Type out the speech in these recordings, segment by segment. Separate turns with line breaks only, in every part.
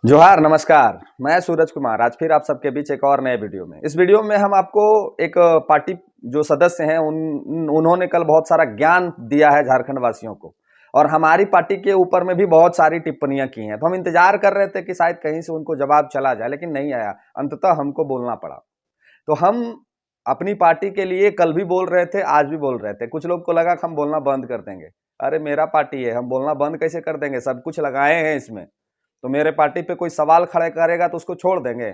जोहार नमस्कार। मैं सूरज कुमार आज फिर आप सबके बीच एक और नए वीडियो में। इस वीडियो में हम आपको एक पार्टी जो सदस्य हैं उन्होंने कल बहुत सारा ज्ञान दिया है झारखंड वासियों को, और हमारी पार्टी के ऊपर में भी बहुत सारी टिप्पणियां की हैं। तो हम इंतजार कर रहे थे कि शायद कहीं से उनको जवाब चला जाए, लेकिन नहीं आया। अंततः हमको बोलना पड़ा। तो हम अपनी पार्टी के लिए कल भी बोल रहे थे, आज भी बोल रहे थे। कुछ लोग को लगा कि हम बोलना बंद कर देंगे। अरे मेरा पार्टी है, हम बोलना बंद कैसे कर देंगे? सब कुछ लगाए हैं इसमें। तो मेरे पार्टी पे कोई सवाल खड़े करेगा तो उसको छोड़ देंगे?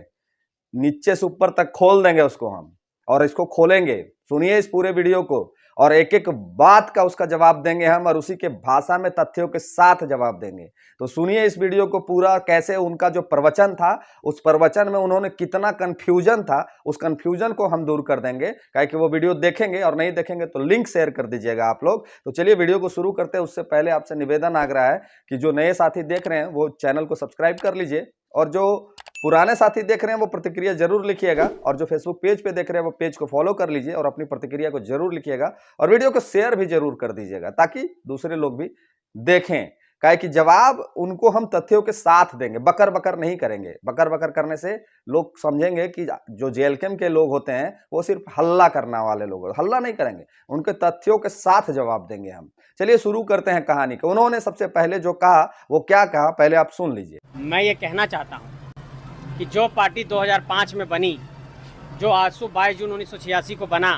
नीचे से ऊपर तक खोल देंगे उसको हम, और इसको खोलेंगे। सुनिए इस पूरे वीडियो को, और एक एक बात का उसका जवाब देंगे हम, और उसी के भाषा में तथ्यों के साथ जवाब देंगे। तो सुनिए इस वीडियो को पूरा, कैसे उनका जो प्रवचन था, उस प्रवचन में उन्होंने कितना कंफ्यूजन था, उस कंफ्यूजन को हम दूर कर देंगे। काहे कि वो वीडियो देखेंगे, और नहीं देखेंगे तो लिंक शेयर कर दीजिएगा आप लोग। तो चलिए वीडियो को शुरू करते हैं। उससे पहले आपसे निवेदन आग्रह है कि जो नए साथी देख रहे हैं वो चैनल को सब्सक्राइब कर लीजिए, और जो पुराने साथी देख रहे हैं वो प्रतिक्रिया जरूर लिखिएगा, और जो फेसबुक पेज पे देख रहे हैं वो पेज को फॉलो कर लीजिए और अपनी प्रतिक्रिया को जरूर लिखिएगा, और वीडियो को शेयर भी जरूर कर दीजिएगा ताकि दूसरे लोग भी देखें। काहे कि जवाब उनको हम तथ्यों के साथ देंगे, बकर बकर नहीं करेंगे। बकर बकर करने से लोग समझेंगे कि जो जेएलकेएम के लोग होते हैं वो सिर्फ हल्ला करने वाले लोग। हल्ला नहीं करेंगे, उनके तथ्यों के साथ जवाब देंगे हम। चलिए शुरू करते हैं कहानी को। उन्होंने सबसे पहले जो कहा वो क्या कहा, पहले आप सुन लीजिए।
मैं ये कहना चाहता हूँ कि जो पार्टी 2005 में बनी, जो आजसू 22 जून 1986 को बना,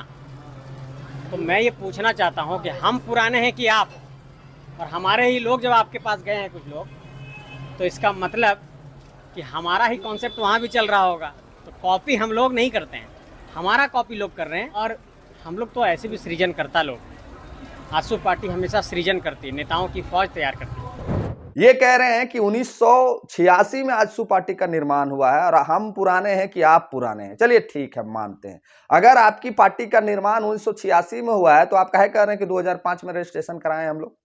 तो मैं ये पूछना चाहता हूँ कि हम पुराने हैं कि आप? और हमारे ही लोग जब आपके पास गए हैं कुछ लोग, तो इसका मतलब कि हमारा ही कॉन्सेप्ट वहाँ भी चल रहा होगा। तो कॉपी हम लोग नहीं करते हैं, हमारा कॉपी लोग कर रहे हैं। और हम लोग तो ऐसे भी सृजन करता लोग, आजसू पार्टी हमेशा सृजन करती है, नेताओं की फौज तैयार करती है।
ये कह रहे हैं कि 1986 में आजसू पार्टी का निर्माण हुआ है, और हम पुराने हैं कि आप पुराने हैं। चलिए ठीक है, मानते हैं। अगर आपकी पार्टी का निर्माण 1986 में हुआ है तो आप कहे कह रहे हैं कि 2005 में रजिस्ट्रेशन कराएं हम लोग?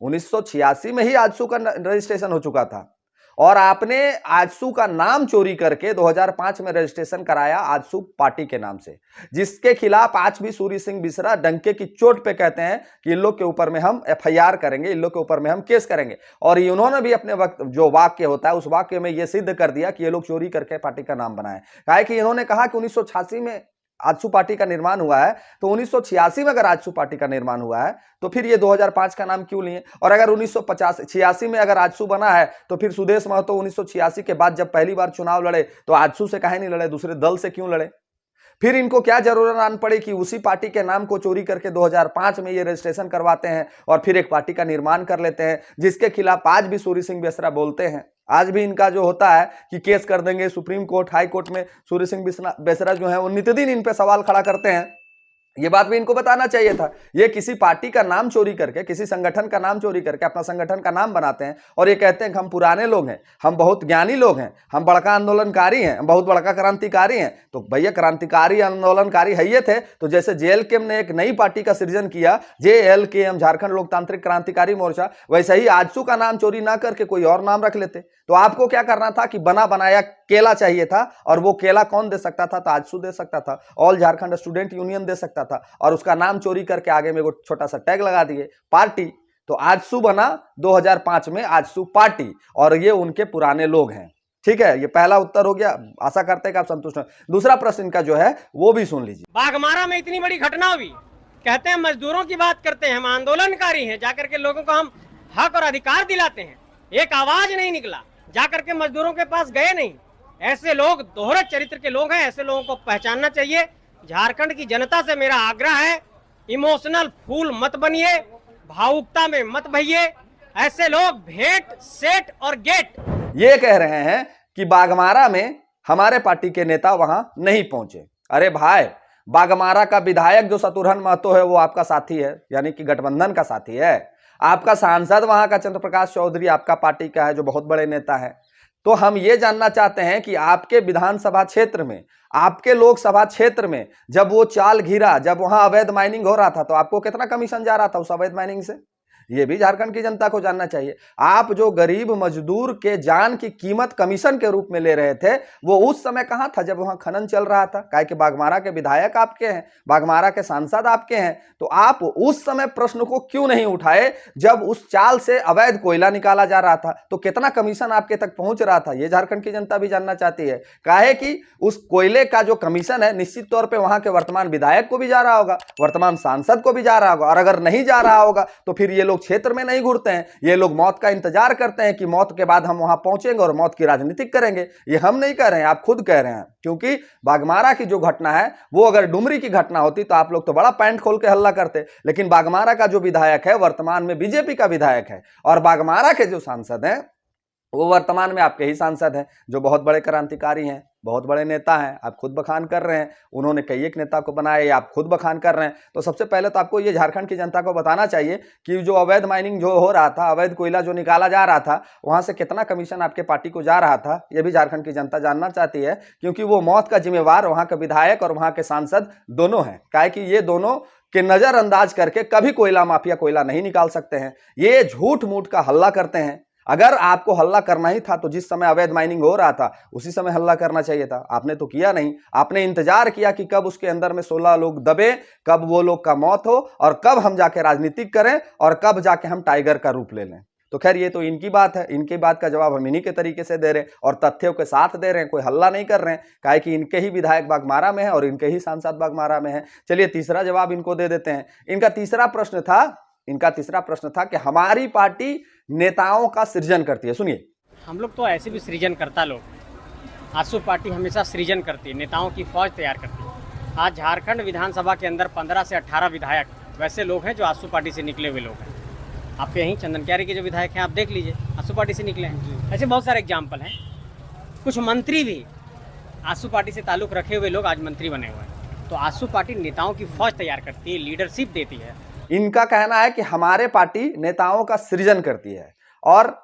1986 में ही आजसू का रजिस्ट्रेशन हो चुका था, और आपने आजसू का नाम चोरी करके 2005 में रजिस्ट्रेशन कराया आजसू पार्टी के नाम से, जिसके खिलाफ आज भी सूर्य सिंह बिसरा डंके की चोट पे कहते हैं कि इन लोग के ऊपर में हम एफआईआर करेंगे, इन लोग के ऊपर में हम केस करेंगे। और इन्होंने भी अपने वक्त जो वाक्य होता है उस वाक्य में यह सिद्ध कर दिया कि ये लोग चोरी करके पार्टी का नाम बनाए। काहे कि इन्होंने कहा कि 1986 में आजसू पार्टी का निर्माण हुआ है, तो 1986 में अगर आजसू पार्टी का निर्माण हुआ है तो फिर ये 2005 का नाम क्यों लिए? और अगर 1986 में अगर आजसू बना है तो फिर सुदेश महतो 1986 के बाद जब पहली बार चुनाव लड़े तो आजसू से काहे नहीं लड़े, दूसरे दल से क्यों लड़े? फिर इनको क्या जरूरत आन पड़ी कि उसी पार्टी के नाम को चोरी करके 2005 में ये रजिस्ट्रेशन करवाते हैं और फिर एक पार्टी का निर्माण कर लेते हैं, जिसके खिलाफ आज भी सूर्य सिंह बेसरा बोलते हैं। आज भी इनका जो होता है कि केस कर देंगे सुप्रीम कोर्ट, हाई कोर्ट में। सूर्य सिंह बेसरा जो है वो नित्यदिन इन पे सवाल खड़ा करते हैं। ये बात भी इनको बताना चाहिए था। ये किसी पार्टी का नाम चोरी करके, किसी संगठन का नाम चोरी करके अपना संगठन का नाम बनाते हैं, और ये कहते हैं कि हम पुराने लोग हैं, हम बहुत ज्ञानी लोग हैं, हम बड़का आंदोलनकारी हैं, हम बहुत बड़का क्रांतिकारी हैं। तो भैया क्रांतिकारी आंदोलनकारी है ये थे, तो जैसे जेएलकेएम ने एक नई पार्टी का सृजन किया, जेएलकेएम झारखंड लोकतांत्रिक क्रांतिकारी मोर्चा, वैसे ही आजसू का नाम चोरी ना करके कोई और नाम रख लेते। तो आपको क्या करना था कि बना बनाया केला चाहिए था, और वो केला कौन दे सकता था? तो आजसू दे सकता था, ऑल झारखंड स्टूडेंट यूनियन दे सकता था, और उसका नाम चोरी करके आगे में वो छोटा सा टैग लगा दिए पार्टी। तो आजसू बना 2005 में आजसू पार्टी, और ये उनके पुराने लोग हैं। ठीक है, ये पहला उत्तर हो गया। आशा करते हैं कि आप संतुष्ट हैं। दूसरा प्रश्न का जो है वो भी सुन लीजिए।
बाघमारा में इतनी बड़ी घटना हुई, कहते हैं मजदूरों की बात करते हैं, हम आंदोलनकारी हैं, जाकर के लोगों को हम हक और अधिकार दिलाते हैं। एक आवाज नहीं निकला, जाकर के मजदूरों के पास गए नहीं। ऐसे लोग दोहरे चरित्र के लोग हैं, ऐसे लोगों को पहचानना चाहिए। झारखंड की जनता से मेरा आग्रह है, इमोशनल फूल मत बनिए, भावुकता में मत बहिए। ऐसे लोग भेंट सेट और गेट।
ये कह रहे हैं कि बाघमारा में हमारे पार्टी के नेता वहां नहीं पहुंचे। अरे भाई, बाघमारा का विधायक जो शत्रुघ्न महतो है वो आपका साथी है, यानी कि गठबंधन का साथी है। आपका सांसद वहां का चंद्र प्रकाश चौधरी आपका पार्टी का है, जो बहुत बड़े नेता है। तो हम ये जानना चाहते हैं कि आपके विधानसभा क्षेत्र में, आपके लोकसभा क्षेत्र में जब वो चाल घिरा, जब वहां अवैध माइनिंग हो रहा था, तो आपको कितना कमीशन जा रहा था उस अवैध माइनिंग से? ये भी झारखंड की जनता को जानना चाहिए। आप जो गरीब मजदूर के जान की कीमत कमीशन के रूप में ले रहे थे, वो उस समय कहां था जब वहां खनन चल रहा था? काहे कि बाघमारा के विधायक आपके हैं, बाघमारा के सांसद आपके हैं, तो आप उस समय प्रश्न को क्यों नहीं उठाए जब उस चाल से अवैध कोयला निकाला जा रहा था? तो कितना कमीशन आपके तक पहुंच रहा था, ये झारखंड की जनता भी जानना चाहती है। काहे कि उस कोयले का जो कमीशन है निश्चित तौर पे वहां के वर्तमान विधायक को भी जा रहा होगा, वर्तमान सांसद को भी जा रहा होगा, और अगर नहीं जा रहा होगा तो फिर ये लोग क्षेत्र में नहीं घूरते हैं, ये लोग मौत का इंतजार करते हैं कि मौत के बाद हम वहां पहुंचेंगे और मौत की राजनीति करेंगे। ये हम नहीं कह रहे हैं, आप खुद कह रहे हैं, क्योंकि बाघमारा की जो घटना है वो अगर डुमरी की घटना होती तो आप लोग तो बड़ा पैंट खोल के हल्ला करते, लेकिन बाघमारा का जो विधायक है वर्तमान में बीजेपी का विधायक है, और बाघमारा के जो सांसद हैं वो वर्तमान में आपके ही सांसद हैं, जो बहुत बड़े क्रांतिकारी हैं, बहुत बड़े नेता हैं। आप खुद बखान कर रहे हैं, उन्होंने कई एक नेता को बनाया, आप खुद बखान कर रहे हैं। तो सबसे पहले तो आपको ये झारखंड की जनता को बताना चाहिए कि जो अवैध माइनिंग जो हो रहा था, अवैध कोयला जो निकाला जा रहा था, वहां से कितना कमीशन आपके पार्टी को जा रहा था, ये भी झारखंड की जनता जानना चाहती है, क्योंकि वो मौत का जिम्मेवार वहां के विधायक और वहां के सांसद दोनों हैं। काहे कि ये दोनों के नजरअंदाज करके कभी कोयला माफिया कोयला नहीं निकाल सकते हैं, ये झूठ मूठ का हल्ला करते हैं। अगर आपको हल्ला करना ही था तो जिस समय अवैध माइनिंग हो रहा था उसी समय हल्ला करना चाहिए था, आपने तो किया नहीं। आपने इंतजार किया कि कब उसके अंदर में 16 लोग दबे, कब वो लोग का मौत हो, और कब हम जाके राजनीतिक करें, और कब जाके हम टाइगर का रूप ले लें। तो खैर ये तो इनकी बात है, इनकी बात का जवाब हम इन्हीं के तरीके से दे रहे हैं और तथ्यों के साथ दे रहे हैं, कोई हल्ला नहीं कर रहे हैं। काहे कि इनके ही विधायक बाघमारा में है और इनके ही सांसद बाघमारा में है। चलिए तीसरा जवाब इनको दे देते हैं। इनका तीसरा प्रश्न था कि हमारी पार्टी नेताओं का सृजन करती है। सुनिए,
हम लोग तो ऐसे भी सृजन करता लोग, आजसू पार्टी हमेशा सृजन करती है, नेताओं की फौज तैयार करती है। आज झारखंड विधानसभा के अंदर 15 से 18 विधायक वैसे लोग हैं जो आजसू पार्टी से निकले हुए लोग हैं। आपके यहीं चंदन क्यारी के जो विधायक हैं आप देख लीजिए, आजसू पार्टी से निकले हैं। ऐसे बहुत सारे एग्जाम्पल हैं। कुछ मंत्री भी आजसू पार्टी से ताल्लुक़ रखे हुए लोग आज मंत्री बने हुए हैं। तो आजसू पार्टी नेताओं की फौज तैयार करती है, लीडरशिप देती है।
इनका कहना है कि हमारे पार्टी नेताओं का सृजन करती है, और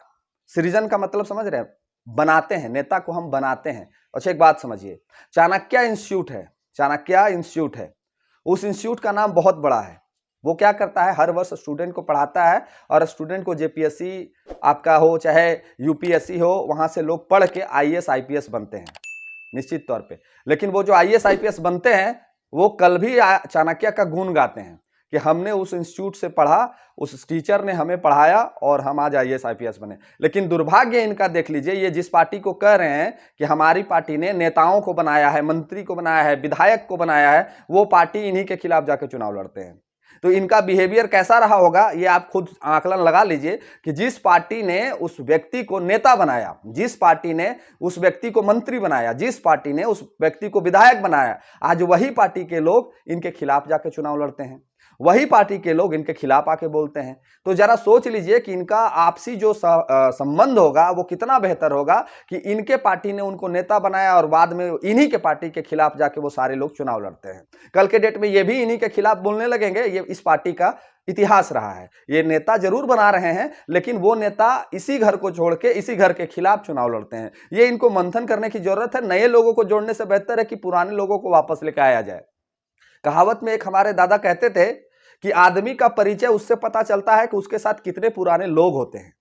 सृजन का मतलब समझ रहे हैं, बनाते हैं, नेता को हम बनाते हैं। अच्छा एक बात समझिए, चाणक्य इंस्टीट्यूट है, उस इंस्टीट्यूट का नाम बहुत बड़ा है। वो क्या करता है, हर वर्ष स्टूडेंट को पढ़ाता है, और स्टूडेंट को जेपीएससी आपका हो चाहे यूपीएससी हो, वहां से लोग पढ़ के आईएएस आईपीएस बनते हैं निश्चित तौर पे। लेकिन वो जो आईएएस आईपीएस बनते हैं वो कल भी चाणक्य का गुण गाते हैं कि हमने उस इंस्टीट्यूट से पढ़ा, उस टीचर ने हमें पढ़ाया और हम आज आईएएस आईपीएस बने। लेकिन दुर्भाग्य इनका देख लीजिए, ये जिस पार्टी को कह रहे हैं कि हमारी पार्टी ने नेताओं को बनाया है, मंत्री को बनाया है, विधायक को बनाया है, वो पार्टी इन्हीं के खिलाफ जाकर चुनाव लड़ते हैं। तो इनका बिहेवियर कैसा रहा होगा ये आप खुद आकलन लगा लीजिए कि जिस पार्टी ने उस व्यक्ति को नेता बनाया, जिस पार्टी ने उस व्यक्ति को मंत्री बनाया, जिस पार्टी ने उस व्यक्ति को विधायक बनाया, आज वही पार्टी के लोग इनके खिलाफ जाके चुनाव लड़ते हैं, वही पार्टी के लोग इनके खिलाफ आके बोलते हैं। तो जरा सोच लीजिए कि इनका आपसी जो संबंध होगा वो कितना बेहतर होगा कि इनके पार्टी ने उनको नेता बनाया और बाद में इन्हीं के पार्टी के खिलाफ जाके वो सारे लोग चुनाव लड़ते हैं। कल के डेट में ये भी इन्हीं के खिलाफ बोलने लगेंगे। ये इस पार्टी का इतिहास रहा है। ये नेता जरूर बना रहे हैं, लेकिन वो नेता इसी घर को छोड़ के इसी घर के खिलाफ चुनाव लड़ते हैं। ये इनको मंथन करने की जरूरत है। नए लोगों को जोड़ने से बेहतर है कि पुराने लोगों को वापस लेकर आया जाए। कहावत में एक हमारे दादा कहते थे कि आदमी का परिचय उससे पता चलता है कि उसके साथ कितने पुराने लोग होते हैं।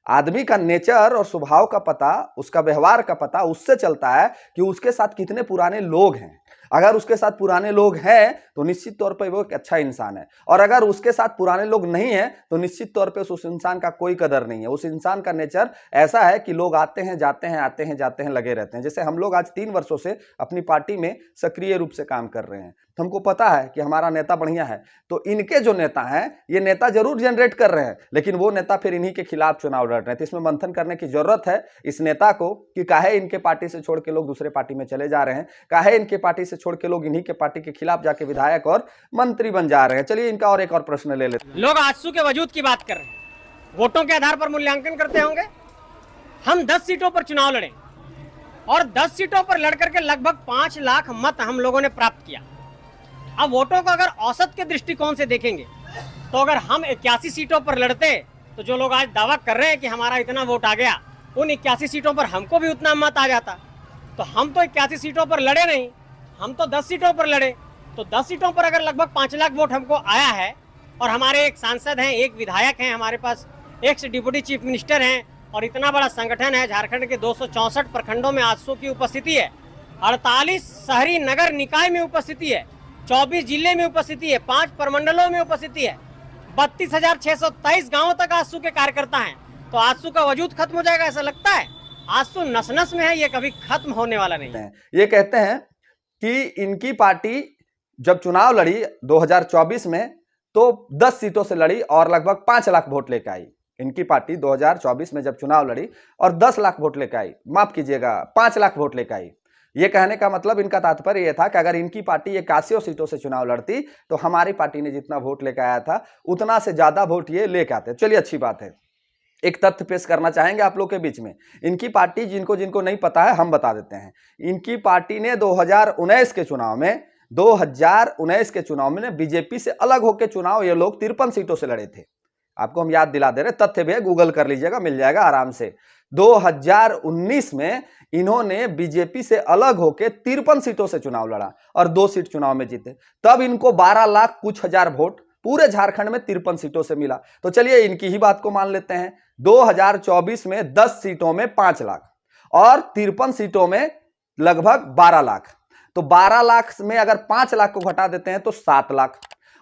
आदमी का नेचर और स्वभाव का पता, उसका व्यवहार का पता उससे चलता है कि उसके साथ कितने पुराने लोग हैं। अगर उसके साथ पुराने लोग हैं तो निश्चित तौर पर वो एक अच्छा इंसान है, और अगर उसके साथ पुराने लोग नहीं हैं तो निश्चित तौर पे उस इंसान का कोई कदर नहीं है। उस इंसान का नेचर ऐसा है कि लोग आते हैं जाते हैं, आते हैं जाते हैं, लगे रहते हैं। जैसे हम लोग आज 3 वर्षों से अपनी पार्टी में सक्रिय रूप से काम कर रहे हैं, तो हमको पता है कि हमारा नेता बढ़िया है। तो इनके जो नेता हैं, ये नेता जरूर जनरेट कर रहे हैं, लेकिन वो नेता फिर इन्हीं के खिलाफ चुनाव लड़ रहे हैं। तो इसमें मंथन करने की जरूरत है इस नेता को कि काहे इनके पार्टी से छोड़ के लोग दूसरे पार्टी में चले जा रहे हैं, काहे इनके पार्टी से छोड़ के लोग इन्हीं के पार्टी के खिलाफ जाके विधायक और मंत्री बन जा रहे हैं। चलिए इनका और एक और प्रश्न ले लेते हैं।
लोग आजसू के वजूद की बात कर रहे हैं, वोटों के आधार पर मूल्यांकन करते होंगे। हम 10 सीटों पर चुनाव लड़े और 10 सीटों पर लड़कर के लगभग 5 लाख मत हम लोगों ने प्राप्त किया। अब वोटों को अगर औसत के दृष्टिकोण से देखेंगे तो अगर हम 81 सीटों पर लड़ते तो जो लोग आज दावा कर रहे हैं कि हमारा इतना वोट आ गया, उन 81 सीटों पर हमको भी उतना मत आ जाता। तो हम तो 81 सीटों पर लड़े नहीं, हम तो 10 सीटों पर लड़े। तो 10 सीटों पर अगर लगभग 5 लाख वोट हमको आया है और हमारे एक सांसद हैं, एक विधायक हैं, हमारे पास एक्स डिप्टी चीफ मिनिस्टर हैं, और इतना बड़ा संगठन है। झारखंड के 264 प्रखंडों में आजसू की उपस्थिति है, 48 शहरी नगर निकाय में उपस्थिति है, 24 जिले में उपस्थिति है, 5 प्रमंडलों में उपस्थिति है, 32,623 गांवों तक आजसू के कार्यकर्ता हैं। तो आजसू का वजूद खत्म हो जाएगा ऐसा लगता है? आजसू नस नस में है, ये कभी खत्म होने वाला नहीं है।
ये कहते हैं कि इनकी पार्टी जब चुनाव लड़ी 2024 में तो 10 सीटों से लड़ी और लगभग 5 लाख वोट लेकर आई। इनकी पार्टी 2024 में जब चुनाव लड़ी और 10 लाख वोट लेकर आई, माफ कीजिएगा 5 लाख वोट लेकर आई। ये कहने का मतलब इनका तात्पर्य यह था कि अगर इनकी पार्टी 81 सीटों से चुनाव लड़ती तो हमारी पार्टी ने जितना वोट लेकर आया था उतना से ज्यादा वोट ये लेकर आते। चलिए अच्छी बात है। एक तथ्य पेश करना चाहेंगे आप लोग के बीच में। इनकी पार्टी, जिनको जिनको नहीं पता है हम बता देते हैं, इनकी पार्टी ने 2019 के चुनाव में बीजेपी से अलग होकर चुनाव ये लोग 53 सीटों से लड़े थे। आपको हम याद दिला दे रहे, तथ्य भी है, गूगल कर लीजिएगा, मिल जाएगा आराम से। 2019 में इन्होंने बीजेपी से अलग होकर 53 सीटों से चुनाव लड़ा और 2 सीट चुनाव में जीते। तब इनको 12 लाख कुछ हजार वोट पूरे झारखंड में 53 सीटों से मिला। तो चलिए इनकी ही बात को मान लेते हैं। 2024 में 10 सीटों में 5 लाख और 53 सीटों में लगभग 12 लाख। तो 12 लाख में अगर 5 लाख को घटा देते हैं तो 7 लाख,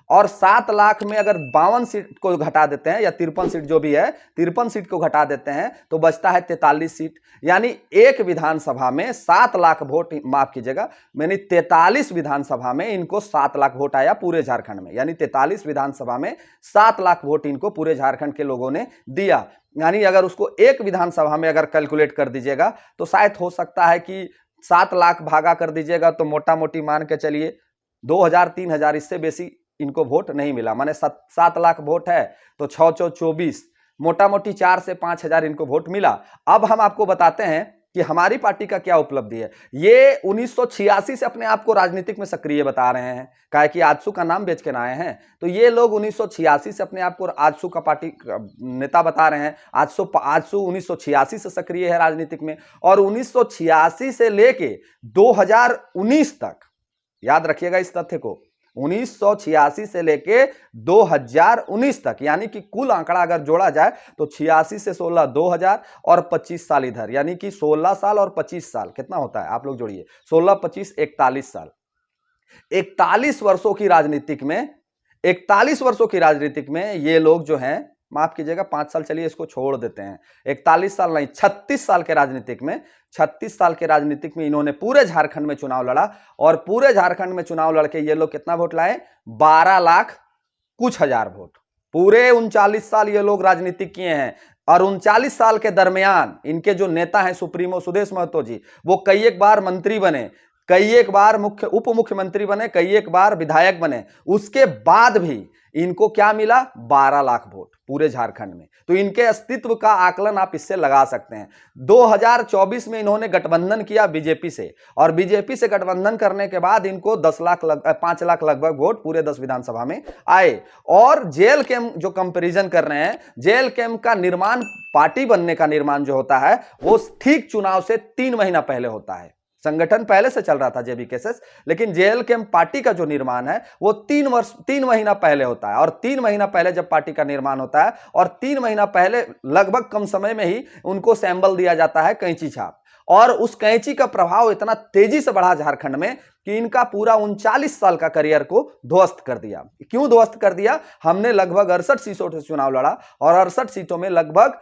और 7 लाख में अगर 52 सीट को घटा देते हैं या 53 सीट जो भी है, 53 सीट को घटा देते हैं तो बचता है 43 सीट। यानी एक विधानसभा में 7 लाख वोट, माफ कीजिएगा, मैंने 43 विधानसभा में इनको 7 लाख वोट आया पूरे झारखंड में। यानी 43 विधानसभा में 7 लाख वोट इनको पूरे झारखंड के लोगों ने दिया। यानी अगर उसको एक विधानसभा में अगर कैलकुलेट कर दीजिएगा तो शायद हो सकता है कि 7 लाख भागा कर दीजिएगा तो मोटा मोटी मान के चलिए 2000-3000, इससे बेसी इनको वोट नहीं मिला। माने 7 लाख वोट है तो 6-24, मोटा मोटी 4 से 5 हजार इनको वोट मिला। अब हम आपको बताते हैं कि हमारी पार्टी का क्या उपलब्धि है। ये 1986 से अपने आप को राजनीतिक में सक्रिय बता रहे हैं, काहे कि आजसू का नाम बेच के ना आए हैं। तो ये लोग 1986 से अपने आप को आजसू का पार्टी नेता बता रहे हैं। आजसू 1986 से सक्रिय है राजनीतिक में, और 1986 से लेके 2019 तक, याद रखिएगा इस तथ्य को, 1986 से लेके 2019 तक, यानी कि कुल आंकड़ा अगर जोड़ा जाए तो 86 से 16 2000 और 25 साल इधर, यानी कि 16 साल और 25 साल कितना होता है आप लोग जोड़िए, 16 25 41 साल। 41 वर्षों की राजनीतिक में, 41 वर्षों की राजनीतिक में ये लोग जो हैं, माफ कीजिएगा 5 साल चलिए इसको छोड़ देते हैं, 41 साल नहीं 36 साल के राजनीतिक में, 36 साल के राजनीतिक में इन्होंने पूरे झारखंड में चुनाव लड़ा, और पूरे झारखंड में चुनाव लड़के ये लोग कितना वोट लाए, 12 लाख कुछ हजार वोट। पूरे 39 साल ये लोग राजनीति किए हैं, और 39 साल के दरमियान इनके जो नेता हैं सुप्रीमो सुदेश महतो जी, वो कई एक बार मंत्री बने, कई एक बार उप मुख्यमंत्री बने, कई एक बार विधायक बने। उसके बाद भी इनको क्या मिला, 12 लाख वोट पूरे झारखंड में। तो इनके अस्तित्व का आकलन आप इससे लगा सकते हैं। 2024 में इन्होंने गठबंधन किया बीजेपी से, और बीजेपी से गठबंधन करने के बाद इनको 5 लाख लगभग वोट पूरे 10 विधानसभा में आए। और जेल कैंप जो कंपैरिजन कर रहे हैं, जेल कैंप का निर्माण, पार्टी बनने का निर्माण जो होता है वो ठीक चुनाव से 3 महीना पहले होता है। संगठन पहले से चल रहा था जेबीकेएसएस, लेकिन जेएल कैंप पार्टी का जो निर्माण है वो 3 महीना पहले होता है। और 3 महीना पहले जब पार्टी का निर्माण होता है, और 3 महीना पहले लगभग कम समय में ही उनको सैंबल दिया जाता है कैंची छाप, और उस कैंची का प्रभाव इतना तेजी से बढ़ा झारखंड में कि इनका पूरा 39 साल का करियर को ध्वस्त कर दिया। क्यों ध्वस्त कर दिया, हमने लगभग 68 सीटों से चुनाव लड़ा, और 68 सीटों में लगभग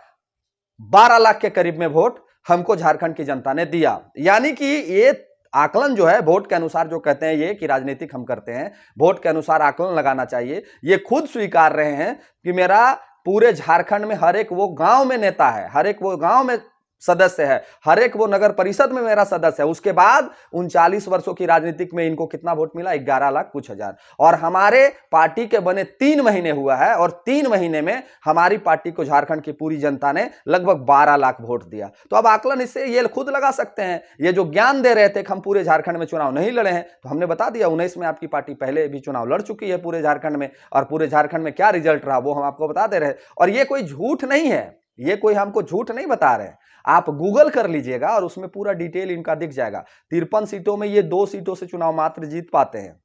12 लाख के करीब में वोट हमको झारखंड की जनता ने दिया। यानी कि ये आकलन जो है वोट के अनुसार, जो कहते हैं ये कि राजनीतिक हम करते हैं, वोट के अनुसार आकलन लगाना चाहिए, ये खुद स्वीकार रहे हैं कि मेरा पूरे झारखंड में हर एक वो गांव में नेता है, हर एक वो गांव में सदस्य है, हर एक वो नगर परिषद में मेरा सदस्य है। उसके बाद 39 वर्षों की राजनीतिक में इनको कितना वोट मिला, 11 लाख कुछ हजार। और हमारे पार्टी के बने 3 महीने हुआ है, और 3 महीने में हमारी पार्टी को झारखंड की पूरी जनता ने लगभग 12 लाख वोट दिया। तो अब आकलन इससे ये खुद लगा सकते हैं। ये जो ज्ञान दे रहे थे कि हम पूरे झारखंड में चुनाव नहीं लड़े हैं, तो हमने बता दिया 19 में आपकी पार्टी पहले भी चुनाव लड़ चुकी है पूरे झारखंड में, और पूरे झारखंड में क्या रिजल्ट रहा वो हम आपको बता दे रहे। और ये कोई झूठ नहीं है, ये कोई हमको झूठ नहीं बता रहे। आप गूगल कर लीजिएगा और उसमें पूरा डिटेल इनका दिख जाएगा। 53 सीटों में ये 2 सीटों से चुनाव मात्र जीत पाते हैं।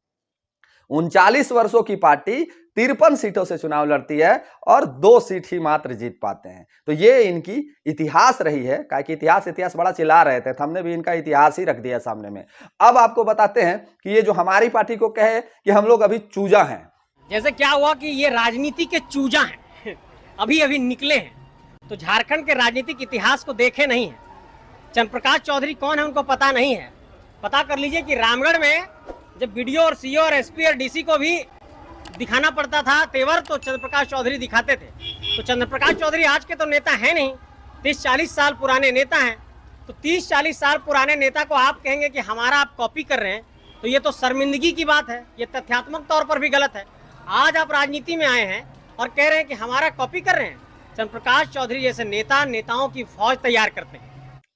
39 वर्षों की पार्टी 53 सीटों से चुनाव लड़ती है और 2 सीट ही मात्र जीत पाते हैं। तो ये इनकी इतिहास रही है, क्या कि इतिहास बड़ा चिल्ला रहे थे, हमने भी इनका इतिहास ही रख दिया सामने में। अब आपको बताते हैं कि ये जो हमारी पार्टी को कहे कि हम लोग अभी चूजा हैं।
जैसे क्या हुआ कि ये राजनीति के चूजा हैं, अभी अभी निकले हैं, तो झारखंड के राजनीतिक इतिहास को देखे नहीं है। चंद्रप्रकाश चौधरी कौन है उनको पता नहीं है। पता कर लीजिए कि रामगढ़ में जब बीडीओ और सीओ और एसपी और डीसी को भी दिखाना पड़ता था तेवर, तो चंद्रप्रकाश चौधरी दिखाते थे। तो चंद्रप्रकाश चौधरी आज के तो नेता है नहीं, 30-40 साल पुराने नेता हैं। तो 30-40 साल पुराने नेता को आप कहेंगे कि हमारा आप कॉपी कर रहे हैं, तो ये तो शर्मिंदगी की बात है, ये तथ्यात्मक तौर पर भी गलत है। आज आप राजनीति में आए हैं और कह रहे हैं कि हमारा कॉपी कर रहे हैं। चंद्रप्रकाश चौधरी जैसे नेता नेताओं की फौज तैयार करते हैं।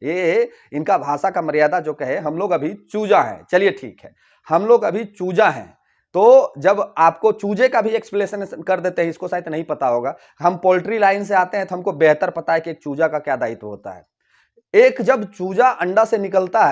ये इनका भाषा का मर्यादा जो कहे हम लोग अभी चूजा हैं, चलिए ठीक है, हम लोग अभी चूजा हैं। तो जब आपको चूजे का भी एक्सप्लेनेशन कर देते हैं, इसको शायद नहीं पता होगा, हम पोल्ट्री लाइन से आते हैं तो हमको बेहतर पता है कि एक चूजा का क्या दायित्व होता है। एक जब चूजा अंडा से निकलता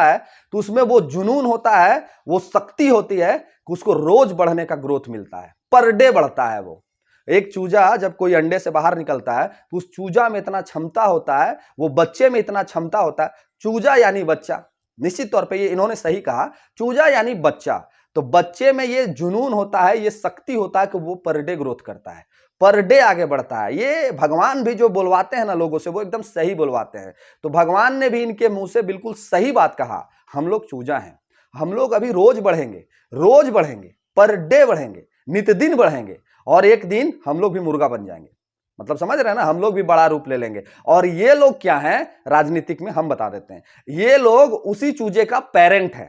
है, तो उसमें वो जुनून होता है, वो शक्ति होती है कि उसको रोज बढ़ने का ग्रोथ मिलता है, पर डे बढ़ता है। वो एक चूजा जब कोई अंडे से बाहर निकलता है तो उस चूजा में इतना क्षमता होता है, वो बच्चे में इतना क्षमता होता है। चूजा यानी बच्चा, निश्चित तौर पे ये इन्होंने सही कहा, चूजा यानी बच्चा। तो बच्चे में ये जुनून होता है, ये शक्ति होता है कि वो पर डे ग्रोथ करता है, पर डे आगे बढ़ता है। ये भगवान भी जो बोलवाते हैं ना लोगों से, वो एकदम सही बोलवाते हैं। तो भगवान ने भी इनके मुंह से बिल्कुल सही बात कहा, हम लोग चूजा हैं, हम लोग अभी रोज बढ़ेंगे, पर डे बढ़ेंगे, नित दिन बढ़ेंगे, और एक दिन हम लोग भी मुर्गा बन जाएंगे। मतलब समझ रहे हैं ना, हम लोग भी बड़ा रूप ले लेंगे। और ये लोग क्या हैं राजनीतिक में, हम बता देते हैं। ये लोग उसी चूजे का पेरेंट है।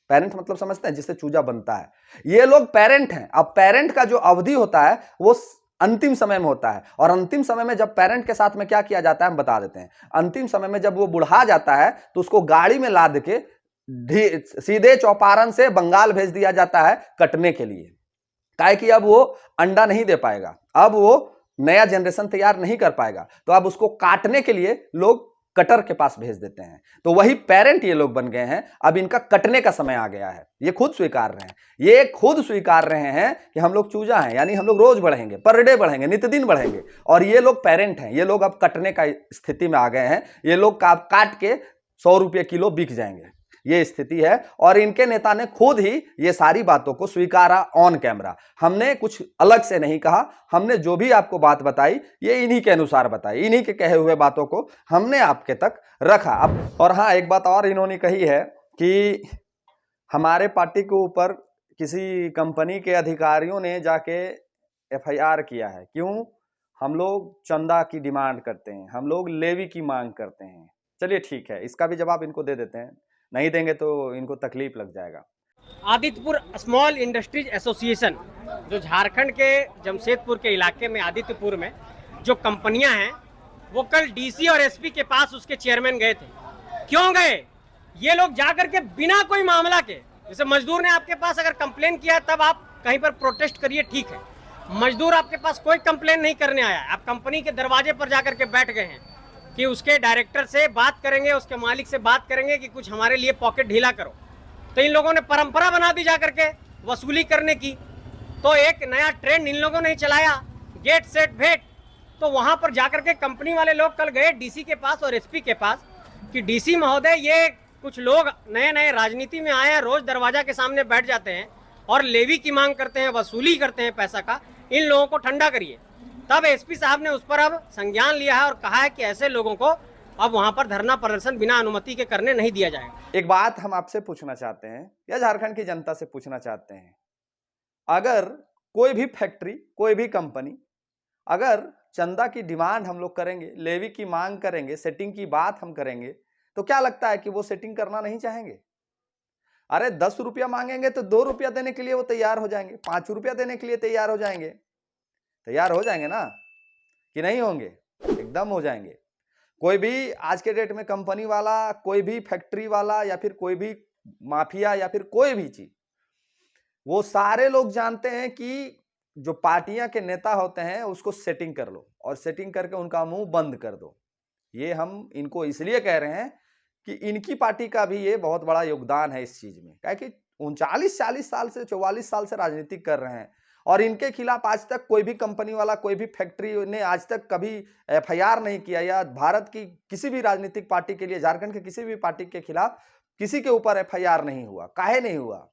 पेरेंट मतलब समझते हैं, जिससे चूजा बनता है। ये लोग पेरेंट हैं। अब पेरेंट का जो अवधि होता है वो अंतिम समय में होता है, और अंतिम समय में जब पेरेंट के साथ में क्या किया जाता है हम बता देते हैं। अंतिम समय में जब वो बुढ़ा जाता है तो उसको गाड़ी में लाद के सीधे चौपारण से बंगाल भेज दिया जाता है कटने के लिए। काहे कि अब वो अंडा नहीं दे पाएगा, अब वो नया जनरेशन तैयार नहीं कर पाएगा, तो अब उसको काटने के लिए लोग कटर के पास भेज देते हैं। तो वही पेरेंट ये लोग बन गए हैं। अब इनका कटने का समय आ गया है, ये खुद स्वीकार रहे हैं, ये खुद स्वीकार रहे हैं कि हम लोग चूजा हैं, यानी हम लोग रोज बढ़ेंगे, पर डे बढ़ेंगे, नित्य दिन बढ़ेंगे। और ये लोग पेरेंट हैं, ये लोग अब कटने का स्थिति में आ गए हैं। ये लोग काट के 100 रुपये किलो बिक जाएंगे, ये स्थिति है। और इनके नेता ने खुद ही ये सारी बातों को स्वीकारा ऑन कैमरा। हमने कुछ अलग से नहीं कहा, हमने जो भी आपको बात बताई ये इन्हीं के अनुसार बताई, इन्हीं के कहे हुए बातों को हमने आपके तक रखा। अब और हाँ, एक बात और इन्होंने कही है कि हमारे पार्टी के ऊपर किसी कंपनी के अधिकारियों ने जाके FIR किया है। क्यों? हम लोग चंदा की डिमांड करते हैं, हम लोग लेवी की मांग करते हैं। चलिए ठीक है, इसका भी जवाब इनको दे देते हैं, नहीं देंगे तो इनको तकलीफ लग जाएगा।
आदित्यपुर स्मॉल इंडस्ट्रीज एसोसिएशन, जो झारखंड के जमशेदपुर के इलाके में आदित्यपुर में जो कंपनियां हैं, वो कल डीसी और एसपी के पास उसके चेयरमैन गए थे। क्यों गए? ये लोग जाकर के बिना कोई मामला के, जैसे मजदूर ने आपके पास अगर कंप्लेन किया तब आप कहीं पर प्रोटेस्ट करिए, ठीक है। मजदूर आपके पास कोई कंप्लेन नहीं करने आया, आप कंपनी के दरवाजे पर जाकर के बैठ गए हैं कि उसके डायरेक्टर से बात करेंगे, उसके मालिक से बात करेंगे कि कुछ हमारे लिए पॉकेट ढीला करो। तो इन लोगों ने परंपरा बना दी जाकर के वसूली करने की। तो एक नया ट्रेंड इन लोगों ने चलाया, गेट सेट भेंट। तो वहां पर जाकर के कंपनी वाले लोग कल गए डीसी के पास और एसपी के पास कि डीसी महोदय, ये कुछ लोग नए नए राजनीति में आए हैं, रोज दरवाजा के सामने बैठ जाते हैं और लेवी की मांग करते हैं, वसूली करते हैं पैसा का, इन लोगों को ठंडा करिए। तब एसपी साहब ने उस पर अब संज्ञान लिया है और कहा है कि ऐसे लोगों को अब वहां पर धरना प्रदर्शन बिना अनुमति के करने नहीं दिया जाएगा।
एक बात हम आपसे पूछना चाहते हैं, या झारखंड की जनता से पूछना चाहते हैं, अगर कोई भी फैक्ट्री, कोई भी कंपनी अगर चंदा की डिमांड हम लोग करेंगे, लेवी की मांग करेंगे, सेटिंग की बात हम करेंगे, तो क्या लगता है कि वो सेटिंग करना नहीं चाहेंगे? अरे 10 रुपया मांगेंगे तो 2 रुपया देने के लिए वो तैयार हो जाएंगे, 5 रुपया देने के लिए तैयार हो जाएंगे। तैयार हो जाएंगे ना, कि नहीं होंगे? एकदम हो जाएंगे। कोई भी आज के डेट में कंपनी वाला, कोई भी फैक्ट्री वाला, या फिर कोई भी माफिया, या फिर कोई भी चीज, वो सारे लोग जानते हैं कि जो पार्टियां के नेता होते हैं उसको सेटिंग कर लो और सेटिंग करके उनका मुंह बंद कर दो। ये हम इनको इसलिए कह रहे हैं कि इनकी पार्टी का भी ये बहुत बड़ा योगदान है इस चीज में, क्या कि 39-40 साल से 44 साल से राजनीति कर रहे हैं और इनके खिलाफ आज तक कोई भी कंपनी वाला, कोई भी फैक्ट्री ने आज तक कभी एफआईआर नहीं किया, या भारत की किसी भी राजनीतिक पार्टी के लिए, झारखंड के किसी भी पार्टी के खिलाफ किसी के ऊपर एफआईआर नहीं हुआ। काहे नहीं हुआ?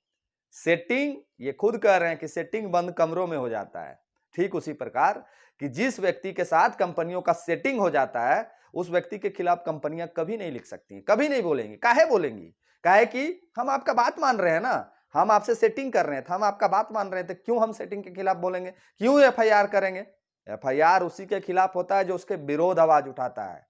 सेटिंग, ये खुद कह रहे हैं कि सेटिंग बंद कमरों में हो जाता है। ठीक उसी प्रकार कि जिस व्यक्ति के साथ कंपनियों का सेटिंग हो जाता है, उस व्यक्ति के खिलाफ कंपनियां कभी नहीं लिख सकती, कभी नहीं बोलेंगी। काहे बोलेंगी? काहे कि हम आपका बात मान रहे हैं ना, हम आपसे सेटिंग कर रहे थे, हम आपका बात मान रहे थे, क्यों हम सेटिंग के खिलाफ बोलेंगे, क्यों एफआईआर करेंगे? एफआईआर उसी के खिलाफ होता है जो उसके विरोध आवाज उठाता है।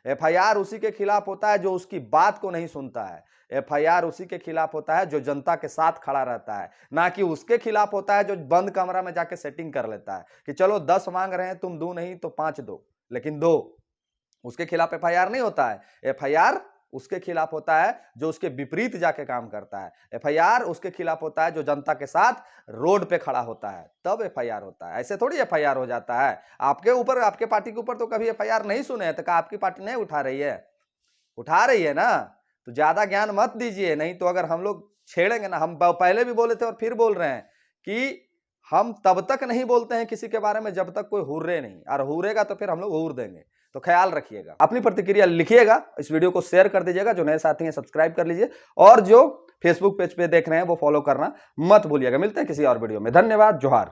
एफआईआर उसी के खिलाफ होता है जो उसकी बात को नहीं सुनता है। एफआईआर उसी के खिलाफ होता है जो जनता के साथ खड़ा रहता है, ना कि उसके खिलाफ होता है जो बंद कमरा में जाके सेटिंग कर लेता है कि चलो 10 मांग रहे हैं, तुम दो नहीं तो 5 दो, लेकिन दो। उसके खिलाफ एफआईआर नहीं होता है। एफआईआर उसके खिलाफ होता है जो उसके विपरीत जाके काम करता है। एफआईआर उसके खिलाफ होता है जो जनता के साथ रोड पे खड़ा होता है, तब एफआईआर होता है। ऐसे थोड़ी एफआईआर हो जाता है। आपके ऊपर, आपके पार्टी के ऊपर तो कभी एफआईआर नहीं सुने हैं, तो क्या आपकी पार्टी नहीं उठा रही है? उठा रही है ना। तो ज्यादा ज्ञान मत दीजिए, नहीं तो अगर हम लोग छेड़ेंगे ना, हम पहले भी बोले थे और फिर बोल रहे हैं कि हम तब तक नहीं बोलते हैं किसी के बारे में जब तक कोई हुर्रे नहीं, और हुर्रेगा तो फिर हम लोग हुर देंगे। तो ख्याल रखिएगा, अपनी प्रतिक्रिया लिखिएगा, इस वीडियो को शेयर कर दीजिएगा। जो नए साथी हैं सब्सक्राइब कर लीजिए, और जो फेसबुक पेज पे देख रहे हैं वो फॉलो करना मत भूलिएगा। मिलते हैं किसी और वीडियो में। धन्यवाद। जोहार।